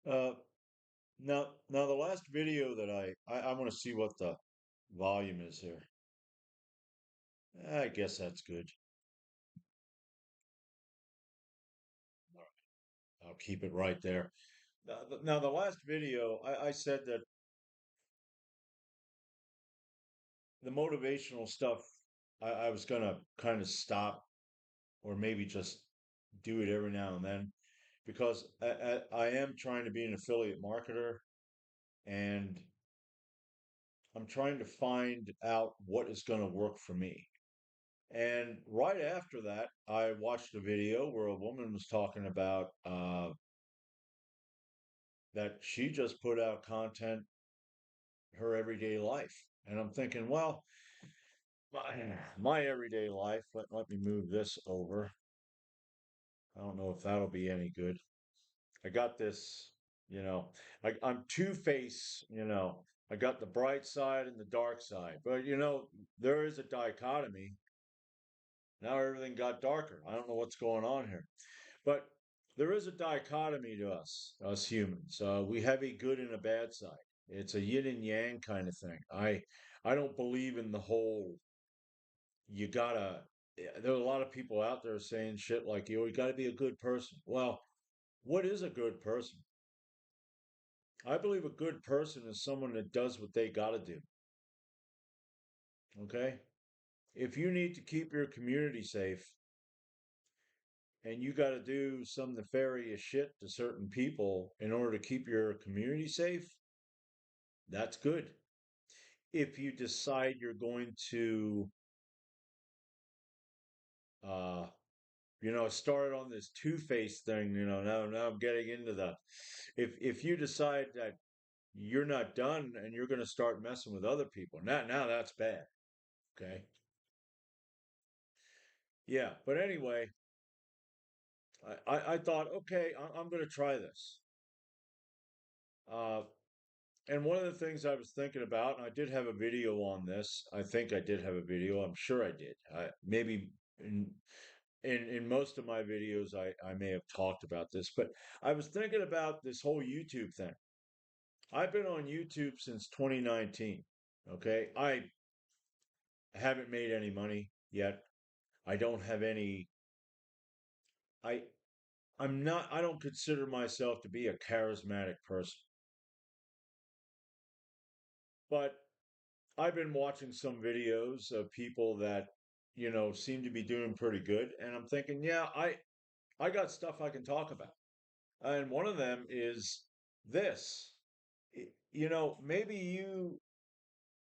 Uh, now the last video that I want to see what the volume is here. I guess that's good. I'll keep it right there. Now the last video, I said that the motivational stuff, I was gonna kind of stop or maybe just do it every now and then because I am trying to be an affiliate marketer and I'm trying to find out what is going to work for me. And right after that, I watched a video where a woman was talking about that she just put out content her everyday life. And I'm thinking, well, my everyday life, let me move this over. I don't know if that'll be any good. I got this, you know, I'm two-face, I got the bright side and the dark side. But, there is a dichotomy. Now everything got darker. I don't know what's going on here. But there is a dichotomy to us humans. We have a good and a bad side. It's a yin and yang kind of thing. I don't believe in the whole you gotta. There are a lot of people out there saying shit like you gotta be a good person. Well, what is a good person? I believe a good person is someone that does what they gotta do. Okay? If you need to keep your community safe and you got to do some nefarious shit to certain people in order to keep your community safe, that's good. If you decide you're going to, uh, start on this two-face thing, now I'm getting into the, if you decide that you're not done and you're going to start messing with other people, now that's bad. Okay. Yeah. But anyway, I thought, okay, I'm going to try this. Uh, And one of the things I was thinking about, and I did have a video on this. I think I did have a video. I'm sure I did. Maybe in most of my videos, I may have talked about this, but I was thinking about this whole YouTube thing. I've been on YouTube since 2019. Okay, I haven't made any money yet. I don't have any. I I'm not. I don't consider myself to be a charismatic person, but I've been watching some videos of people that, seem to be doing pretty good, and I'm thinking, yeah, I got stuff I can talk about. And one of them is this. Maybe you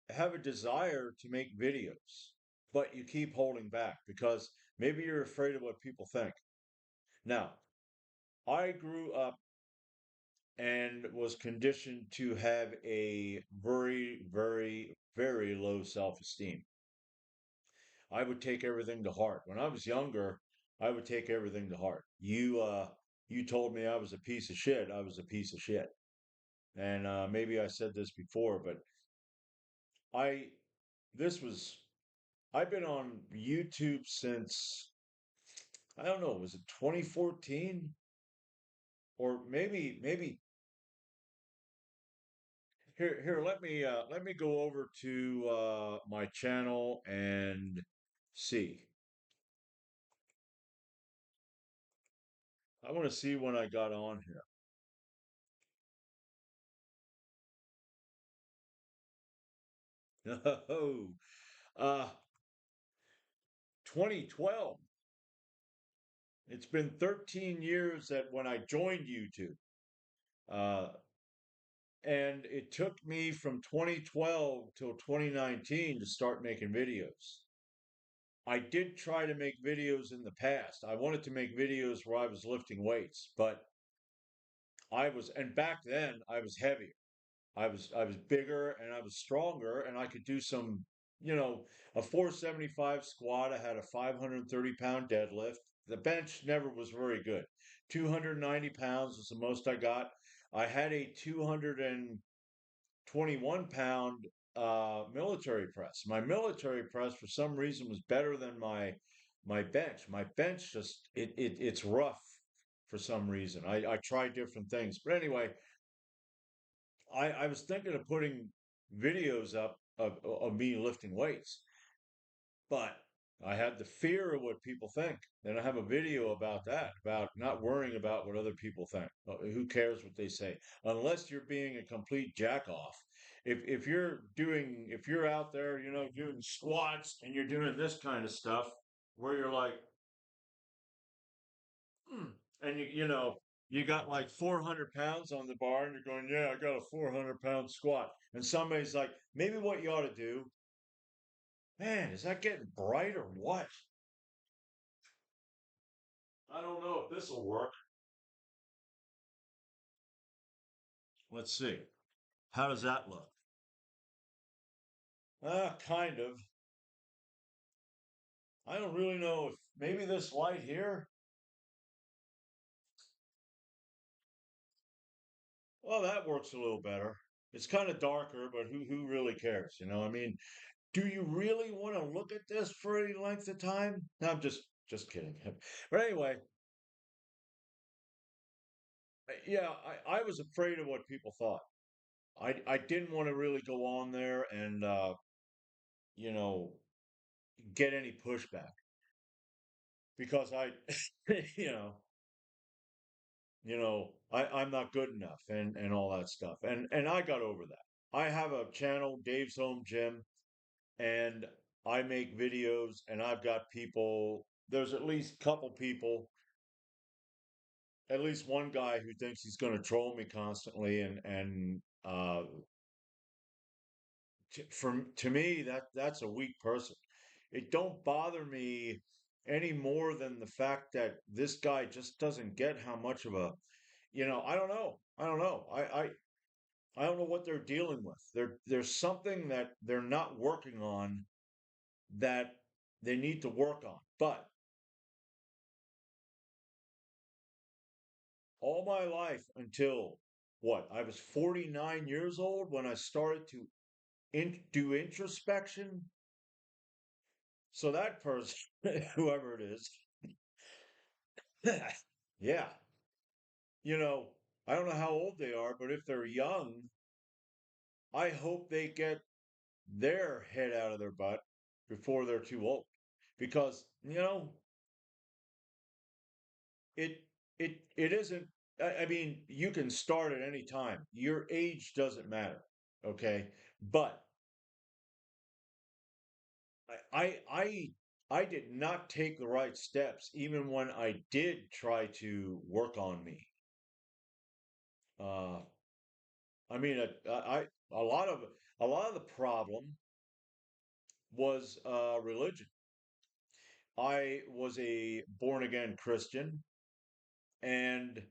have a desire to make videos, but you keep holding back because maybe you're afraid of what people think. Now, I grew up and was conditioned to have a very, very, very low self-esteem. I would take everything to heart. When I was younger, I would take everything to heart. You told me I was a piece of shit. I was a piece of shit. And maybe I said this before, but I this was I've been on YouTube since I don't know, was it 2014 or maybe here let me go over to my channel and see. I want to see when I got on here. Oh, uh 2012. It's been 13 years that when I joined YouTube. Uh, and it took me from 2012 till 2019 to start making videos. I did try to make videos in the past. I wanted to make videos where I was lifting weights, but and back then I was heavier. I was bigger and I was stronger and I could do some, you know, a 475 squat. I had a 530-pound deadlift. The bench never was very good. 290 pounds was the most I got. I had a 221-pound military press. My military press for some reason was better than my bench. My bench just it's rough for some reason. I try different things. But anyway, I was thinking of putting videos up of me lifting weights, but I had the fear of what people think. And I have a video about that, about not worrying about what other people think. Who cares what they say? Unless you're being a complete jack off. If you're out there, doing squats and you're doing this kind of stuff where you're like, "Hmm," and you got like 400 pounds on the bar and you're going, yeah, I got a 400-pound squat. And somebody's like, maybe what you ought to do, man, is that getting bright or what? I don't know if this will work. Let's see. How does that look? Kind of. I don't really know if maybe this light here. Well, that works a little better. It's kind of darker, but who really cares? I mean, do you really want to look at this for any length of time? No, I'm just kidding. But anyway, yeah, I was afraid of what people thought. I didn't want to really go on there and you know get any pushback because you know I'm not good enough and all that stuff. And I got over that. I have a channel, Dave's Home Gym, and I make videos and I've got people, there's at least a couple people, at least one guy who thinks he's going to troll me constantly and to me that's a weak person. It don't bother me any more than the fact that this guy just doesn't get how much of a I don't know. I don't know. I don't know what they're dealing with. There's something that they're not working on that they need to work on. But all my life until what? I was 49 years old when I started to do introspection. So that person, whoever it is, yeah, you know, I don't know how old they are, but if they're young, I hope they get their head out of their butt before they're too old. Because, it it isn't I mean, you can start at any time. Your age doesn't matter. Okay. But I did not take the right steps even when I did try to work on me. Uh I mean, a lot of the problem was religion. I was a born again Christian, and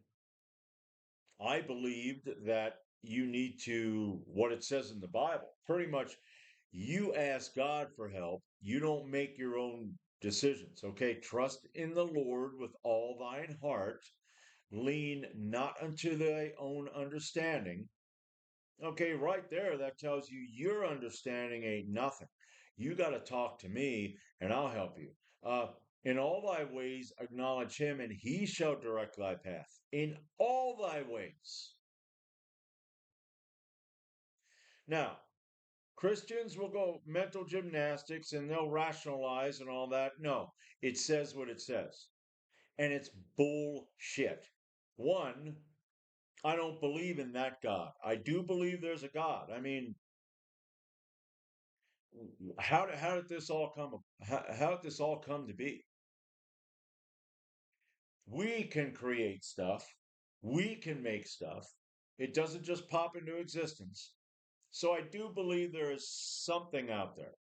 I believed that you need to what it says in the Bible. Pretty much, you ask God for help. You don't make your own decisions. Okay, trust in the Lord with all thine heart. Lean not unto thy own understanding. Okay, right there, that tells you your understanding ain't nothing. You got to talk to me and I'll help you. In all thy ways, acknowledge him and he shall direct thy path. In all thy ways. Now, Christians will go mental gymnastics and they'll rationalize and all that. No, it says what it says. And it's bullshit. One, I don't believe in that God. I do believe there's a God. I mean, how did this all come how did this all come to be? We can create stuff. We can make stuff. It doesn't just pop into existence. So I do believe there is something out there.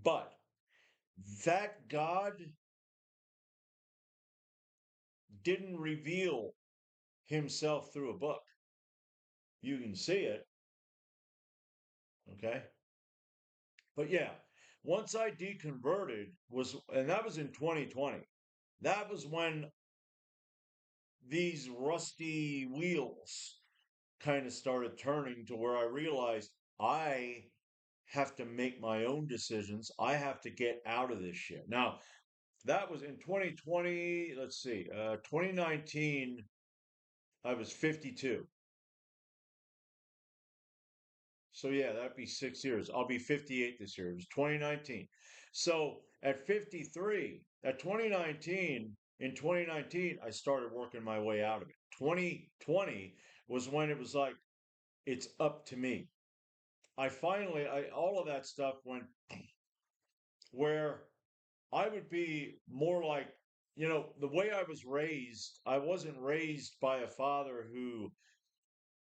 But that God didn't reveal himself through a book. You can see it, okay? But yeah, once I deconverted and that was in 2020. That was when these rusty wheels kind of started turning to where I realized I have to make my own decisions. I have to get out of this shit. Now, That was in 2020. Let's see, 2019. I was 52. So yeah, that'd be 6 years. I'll be 58 this year. It was 2019. So at 53, at 2019, in 2019, I started working my way out of it. 2020 was when it was like, it's up to me. All of that stuff went where I would be more like, the way I was raised, I wasn't raised by a father who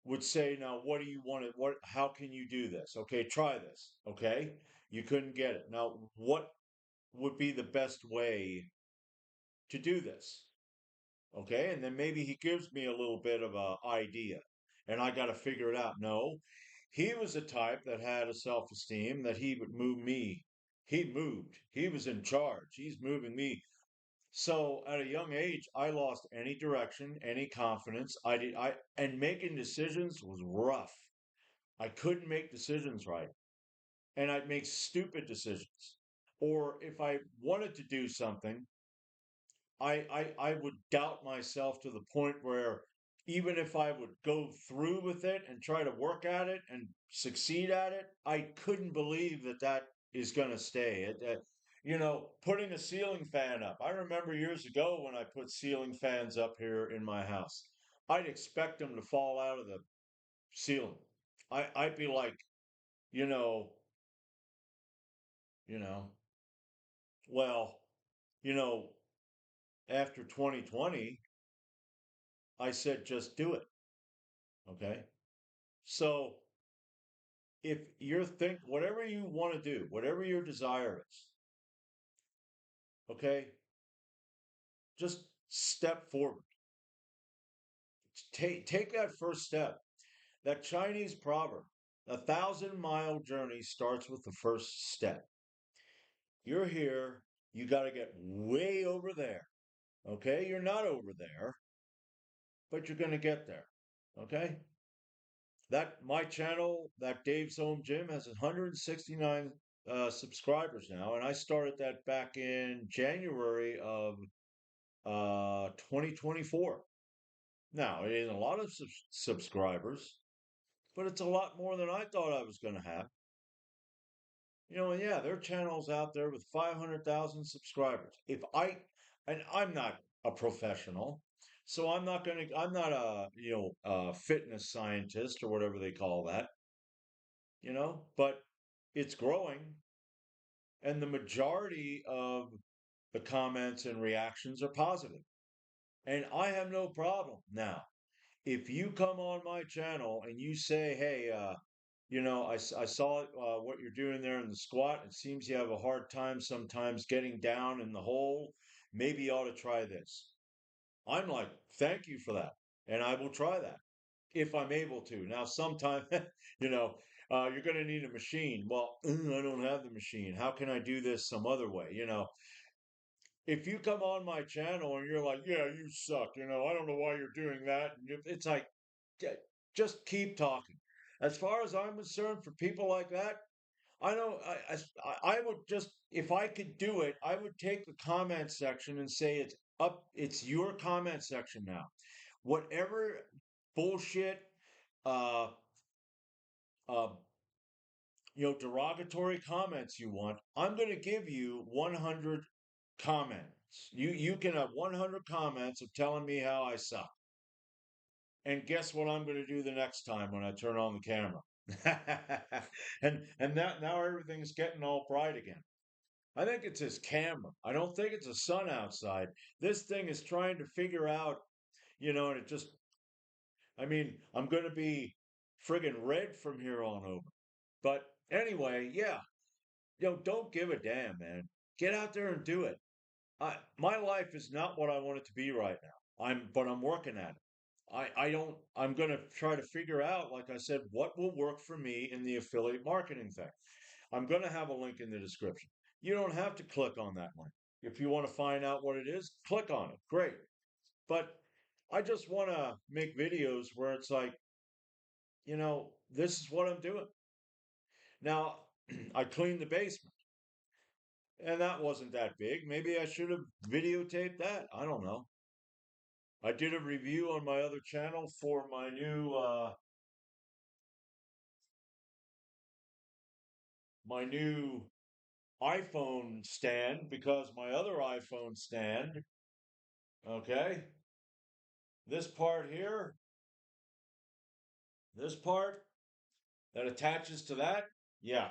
would say, now, what do you want to, how can you do this? Okay, try this. Okay. You couldn't get it. Now, what would be the best way to do this? Okay. And then maybe he gives me a little bit of a idea and I got to figure it out. No, he was a type that had a self-esteem that he would move me. He moved. He was in charge. He's moving me. So at a young age, I lost any direction, any confidence. And making decisions was rough. I couldn't make decisions right, and I'd make stupid decisions. Or if I wanted to do something, I would doubt myself to the point where even if I would go through with it and try to work at it and succeed at it, I couldn't believe that that is going to stay. Putting a ceiling fan up. I remember years ago when I put ceiling fans up here in my house, I'd expect them to fall out of the ceiling. I'd be like, you know, you know, well, you know, after 2020, I said, just do it. Okay. So if you're whatever you want to do, whatever your desire is, okay, just step forward. Take that first step. That Chinese proverb, 1,000-mile journey starts with the first step. You're here, you got to get way over there. Okay, you're not over there, but you're going to get there. Okay, that my channel, that Dave's Home Gym, has 169 subscribers now, and I started that back in January of 2024. Now it isn't a lot of subscribers, but it's a lot more than I thought I was going to have. And yeah, there are channels out there with 500,000 subscribers. And I'm not a professional, so I'm not a, fitness scientist or whatever they call that, but it's growing. And the majority of the comments and reactions are positive. And I have no problem. Now, if you come on my channel and you say, hey, I saw what you're doing there in the squat. It seems you have a hard time sometimes getting down in the hole. Maybe you ought to try this. I'm like, thank you for that. And I will try that if I'm able to. Now, sometime, you're going to need a machine. Well, I don't have the machine. How can I do this some other way? If you come on my channel and you're like, yeah, you suck, I don't know why you're doing that. It's like, just keep talking. As far as I'm concerned, for people like that, I know I would just, if I could do it, I would take the comment section and say it's up, it's your comment section now. Whatever bullshit, uh, uh, derogatory comments you want, I'm going to give you 100 comments. You can have 100 comments of telling me how I suck. And guess what I'm going to do the next time when I turn on the camera? and now everything's getting all bright again. I think it's his camera. I don't think it's the sun outside. This thing is trying to figure out, and it just, I mean, I'm going to be friggin' red from here on over. But anyway, yeah, don't give a damn, man. Get out there and do it. My life is not what I want it to be right now. But I'm working at it. I'm going to try to figure out, like I said, what will work for me in the affiliate marketing thing. I'm going to have a link in the description. You don't have to click on that link. If you want to find out what it is, click on it. Great. But I just want to make videos where it's like, this is what I'm doing. Now, I clean the basement. And that wasn't that big. Maybe I should have videotaped that. I don't know. I did a review on my other channel for my new iPhone stand because my other iPhone stand, okay, this part here, this part that attaches to that, yeah,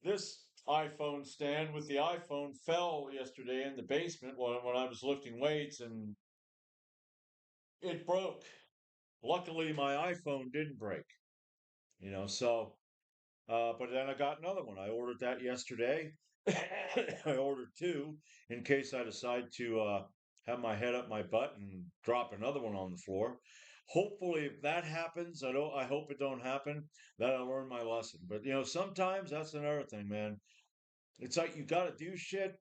this iPhone stand with the iPhone fell yesterday in the basement when I was lifting weights and it broke. Luckily, my iPhone didn't break, so, but then I got another one. I ordered that yesterday. I ordered two in case I decide to have my head up my butt and drop another one on the floor. Hopefully, if that happens, I hope it don't happen. That I learn my lesson. But sometimes that's another thing, man. It's like you got to do shit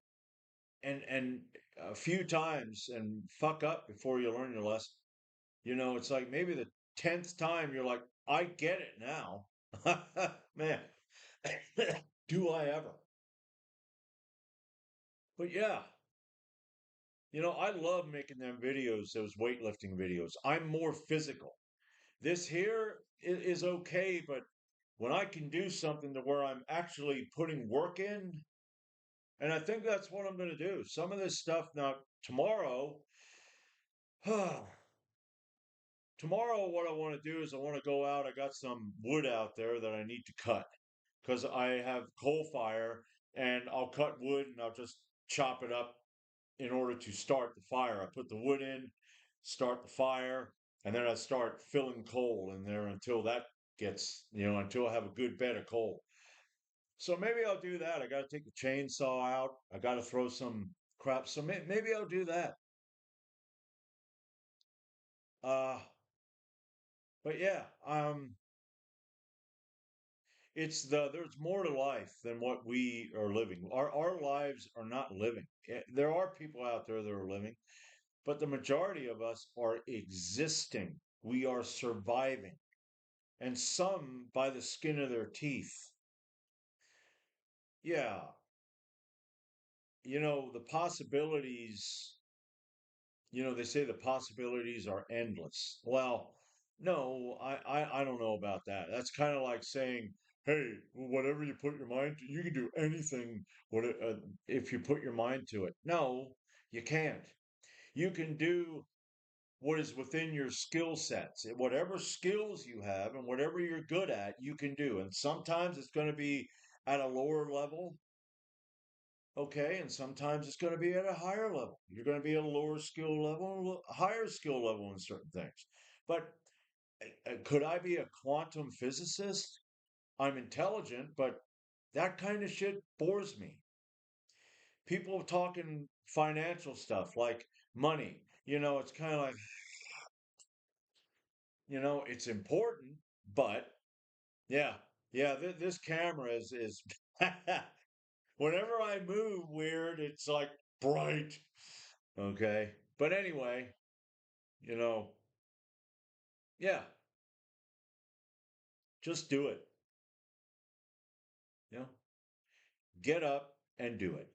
and a few times and fuck up before you learn your lesson. It's like maybe the 10th time you're like, I get it now. Man, do I ever? But yeah, I love making them videos, those weightlifting videos. I'm more physical. This here is okay, but when I can do something to where I'm actually putting work in, and I think that's what I'm going to do. Some of this stuff now, tomorrow, tomorrow, what I want to do is I want to go out. I got some wood out there that I need to cut because I have coal fire and I'll cut wood and I'll just chop it up in order to start the fire. I put the wood in, start the fire, and then I start filling coal in there until that gets, until I have a good bed of coal. So maybe I'll do that. I got to take the chainsaw out. I got to throw some crap. So maybe I'll do that. Uh, but yeah, there's more to life than what we are living. Our lives are not living. There are people out there that are living, but the majority of us are existing. We are surviving, and some by the skin of their teeth. Yeah, the possibilities, they say the possibilities are endless. Well, no, I don't know about that. That's kind of like saying, hey, whatever you put your mind to, you can do anything if you put your mind to it. No, you can't. You can do what is within your skill sets. Whatever skills you have and whatever you're good at, you can do. And sometimes it's going to be at a lower level, okay, and sometimes it's going to be at a higher level. You're going to be at a lower skill level, a higher skill level in certain things. But could I be a quantum physicist? I'm intelligent, but that kind of shit bores me. People talking financial stuff like money, it's kind of like, it's important, but yeah, yeah, this camera is whenever I move weird, it's like bright. Okay. But anyway, you know, yeah, just do it. You know, get up and do it.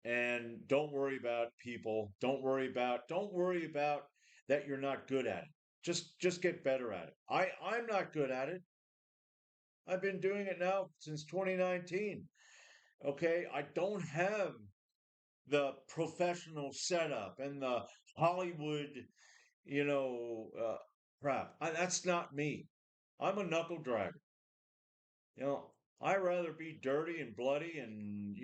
And don't worry about people. Don't worry about that you're not good at it. Just get better at it. I'm not good at it. I've been doing it now since 2019. Okay? I don't have the professional setup and the Hollywood, you know, uh, crap. That's not me. I'm a knuckle dragger. You know, I rather be dirty and bloody and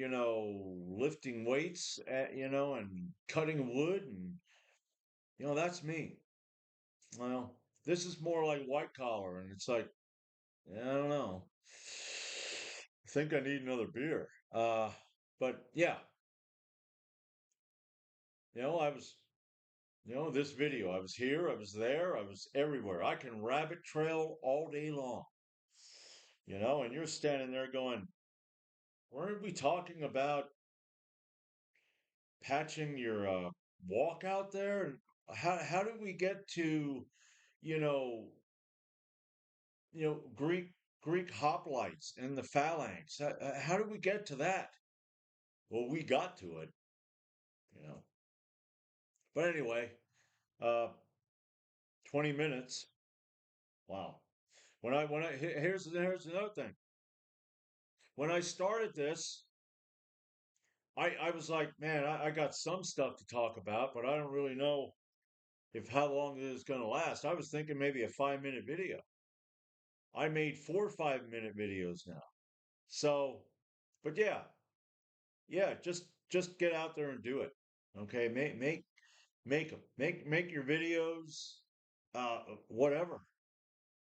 lifting weights, and cutting wood, and that's me. Well, this is more like white collar, and it's like I don't know. I think I need another beer. But yeah, I was this video. I was here, I was there, I was everywhere. I can rabbit trail all day long, and you're standing there going, weren't we talking about patching your walk out there? And how did we get to, you know, Greek hoplites and the phalanx? How did we get to that? Well, we got to it, you know. But anyway, uh, 20 minutes. Wow. Here's another thing. When I started this, I was like, man, I got some stuff to talk about, but I don't really know if how long this is going to last. I was thinking maybe a 5 minute video. I made 4 5 minute videos now. So, but yeah, yeah, just get out there and do it. Okay, make them. Make your videos, whatever.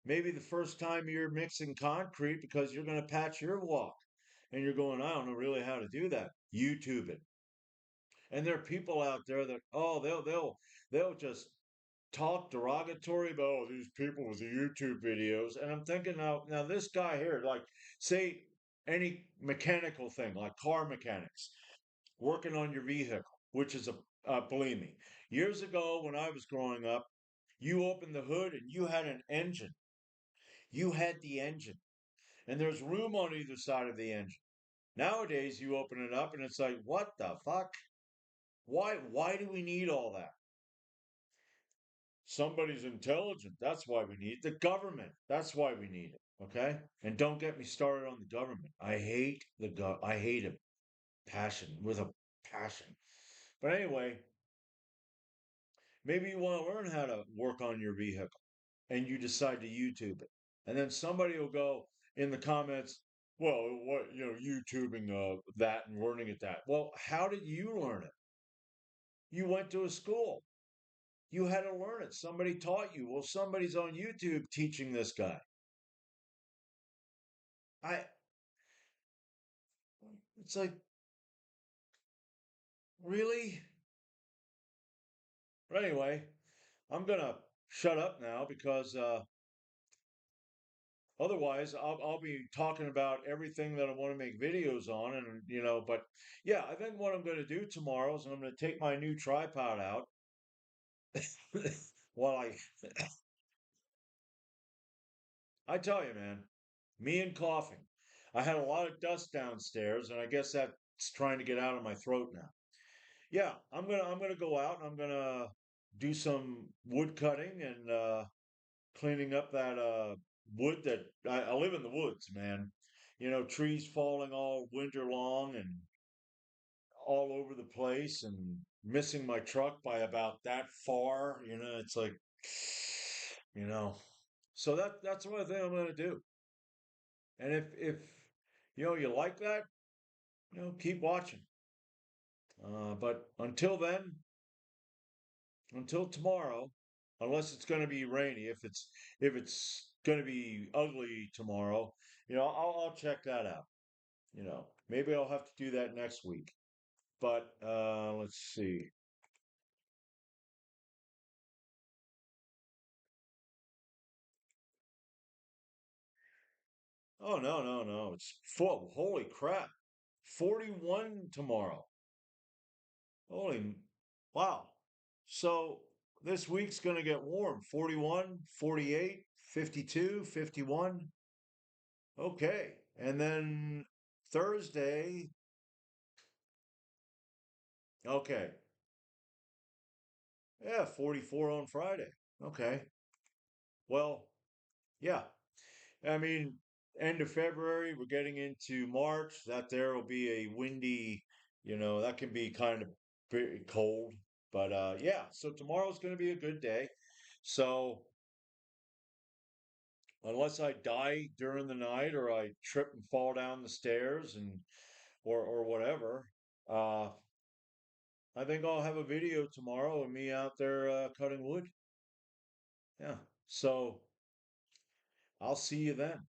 Maybe the first time you're mixing concrete because you're going to patch your walk, and you're going, I don't know really how to do that. YouTube it. And there are people out there that they'll just talk derogatory about these people with the YouTube videos. And I'm thinking now this guy here, like say any mechanical thing, like car mechanics, working on your vehicle, which is a believe me, years ago when I was growing up, you opened the hood and you had an engine. You had the engine, and there's room on either side of the engine. Nowadays, you open it up and it's like, what the fuck? Why do we need all that? Somebody's intelligent. That's why we need it. The government. That's why we need it. Okay? And don't get me started on the government. I hate it. Passion with a passion. But anyway, maybe you want to learn how to work on your vehicle and you decide to YouTube it. And then somebody will go in the comments, well, what, YouTubing that and learning at that. Well, how did you learn it? You went to a school. You had to learn it. Somebody taught you. Well, somebody's on YouTube teaching this guy. I it's like, really? But anyway, I'm gonna shut up now because otherwise I'll be talking about everything that I want to make videos on, and but yeah, I think what I'm gonna do tomorrow is I'm gonna take my new tripod out while I tell you, man, me and coughing. I had a lot of dust downstairs, and I guess that's trying to get out of my throat now. Yeah, I'm gonna go out and I'm gonna do some wood cutting and cleaning up that wood that I live in the woods, man. Trees falling all winter long and all over the place and missing my truck by about that far. It's like, you know. So that's one thing I'm gonna do. And if you like that, keep watching. But until tomorrow, unless it's going to be rainy, if it's going to be ugly tomorrow, I'll check that out. Maybe I'll have to do that next week. But let's see. Oh no, no, no! It's full. Holy crap! 41 tomorrow. Holy, wow! So this week's going to get warm. 41, 48, 52, 51. Okay, and then Thursday. Okay. Yeah, 44 on Friday. Okay. Well, yeah. I mean, end of February, we're getting into March. That there will be a windy, that can be kind of pretty cold. But yeah, so tomorrow's going to be a good day. So unless I die during the night or I trip and fall down the stairs and or whatever, uh I think I'll have a video tomorrow of me out there cutting wood. Yeah. So I'll see you then.